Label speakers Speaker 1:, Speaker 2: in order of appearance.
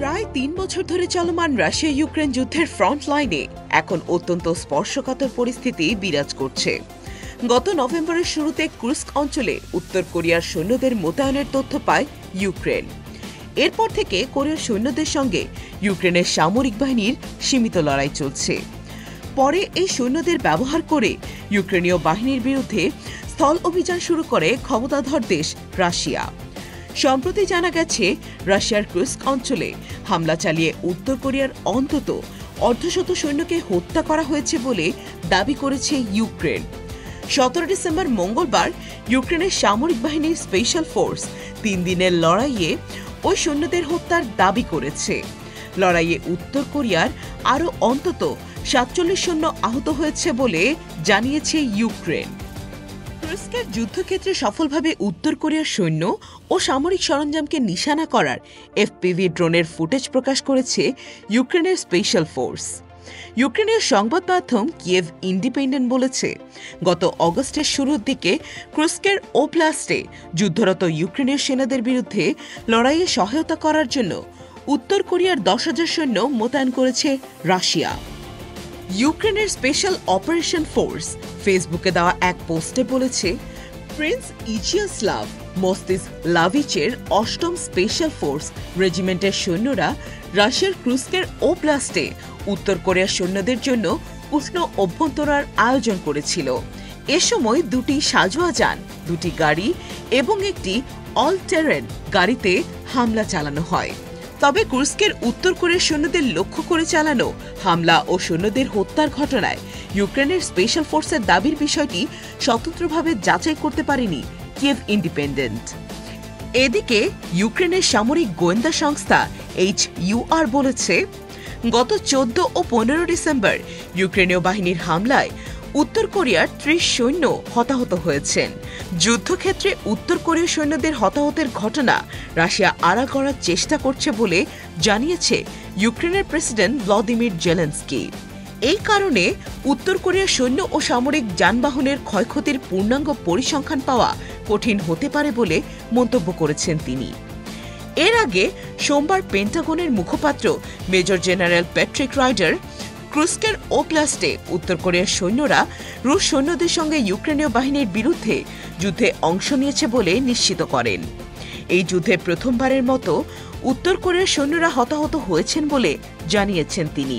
Speaker 1: প্রায় ৩ বছর ধরে চলমান রাশিয়া ইউক্রেন যুদ্ধের ফ্রন্ট লাইনে এখন অত্যন্ত স্পর্শকাতর পরিস্থিতি বিরাজ করছে। গত নভেম্বরের শুরুতে কুর্স্ক অঞ্চলে উত্তর কোরিয়ার সৈন্যদের মোতায়েনের তথ্য পায় ইউক্রেন। এরপর থেকে কোরিয়ার সৈন্যদের সঙ্গে ইউক্রেনের সামরিক বাহিনীর সীমিত লড়াই চলছে। পরে এই সৈন্যদের ব্যবহার করে ইউক্রেনীয় বাহিনীর বিরুদ্ধে স্থল অভিযান শুরু করে ক্ষমতাধর দেশ রাশিয়া। সম্প্রতি জানা গেছে, রাশিয়ার কুর্স্ক অঞ্চলে হামলা চালিয়ে উত্তর কোরিয়ার অন্তত অর্ধশত সৈন্যকে হত্যা করা হয়েছে বলে দাবি করেছে ইউক্রেন। 17 ডিসেম্বর মঙ্গলবার ইউক্রেনের সামরিক বাহিনীর স্পেশাল ফোর্স 3 দিনের লড়াইয়ে ওই সৈন্যদের হত্যার দাবি করেছে। লড়াইয়ে উত্তর কোরিয়ার আরও অন্তত 47 সৈন্য আহত হয়েছে বলে জানিয়েছে ইউক্রেন। কুর্স্কের যুদ্ধক্ষেত্রে সফলভাবে উত্তর কোরিয়ার সৈন্য ও সামরিক সরঞ্জামকে নিশানা করার এফপিভি ড্রোনের ফুটেজ প্রকাশ করেছে ইউক্রেনের স্পেশাল ফোর্স। ইউক্রেনীয় সংবাদ মাধ্যম কিয়েভ ইন্ডিপেন্ডেন্ট বলেছে, গত অগস্টের শুরুর দিকে কুর্স্কের ওব্লাস্টে যুদ্ধরত ইউক্রেনীয় সেনাদের বিরুদ্ধে লড়াইয়ে সহায়তা করার জন্য উত্তর কোরিয়ার 10,000 সৈন্য মোতায়েন করেছে রাশিয়া। ইউক্রেনের স্পেশাল অপারেশন ফোর্স ফেসবুকে দেওয়া এক পোস্টে বলেছে, প্রিন্স ইজিয়াস্লাভ মস্তিসলাভিচের 8ম স্পেশাল ফোর্স রেজিমেন্টের সৈন্যরা রাশিয়ার কুর্স্কের ওব্লাস্টে উত্তর কোরিয়ার সৈন্যদের জন্য উষ্ণ অভ্যন্তরার আয়োজন করেছিল। এ সময় 2টি সাজোয়া যান, 2টি গাড়ি এবং একটি অল টেরেন গাড়িতে হামলা চালানো হয়। তবে কুর্স্কের উত্তর কোরিয়ার সৈন্যদের লক্ষ্য করে চালানো হামলা ও সৈন্যদের হত্যার ঘটনায় ইউক্রেনের স্পেশাল ফোর্সের দাবির বিষয়টি স্বতন্ত্রভাবে যাচাই করতে পারেনি কিয়েভ ইন্ডিপেন্ডেন্ট। এদিকে ইউক্রেনের সামরিক গোয়েন্দা সংস্থা HUR বলেছে, গত 14 ও 15 ডিসেম্বর ইউক্রেনীয় বাহিনীর হামলায় উত্তর কোরিয়ার 30 সৈন্য হতাহত হয়েছেন। যুদ্ধক্ষেত্রে উত্তর কোরীয় সৈন্যদের হতাহতের ঘটনা রাশিয়া আড়াল করার চেষ্টা করছে বলে জানিয়েছে ইউক্রেনের প্রেসিডেন্ট ভ্লাদিমির জেলেনস্কি। এই কারণে উত্তর কোরিয়ার সৈন্য ও সামরিক যানবাহনের ক্ষয়ক্ষতির পূর্ণাঙ্গ পরিসংখ্যান পাওয়া কঠিন হতে পারে বলে মন্তব্য করেছেন তিনি। এর আগে সোমবার পেন্টাগনের মুখপাত্র মেজর জেনারেল প্যাট্রিক রাইডার কুর্স্কের ওব্লাস্টে উত্তর কোরিয়ার সৈন্যরা রুশ সৈন্যদের সঙ্গে ইউক্রেনীয় বাহিনীর বিরুদ্ধে যুদ্ধে অংশ নিয়েছে বলে নিশ্চিত করেন। এই যুদ্ধে প্রথমবারের মতো উত্তর কোরিয়ার সৈন্যরা হতাহত হয়েছেন বলে জানিয়েছেন তিনি।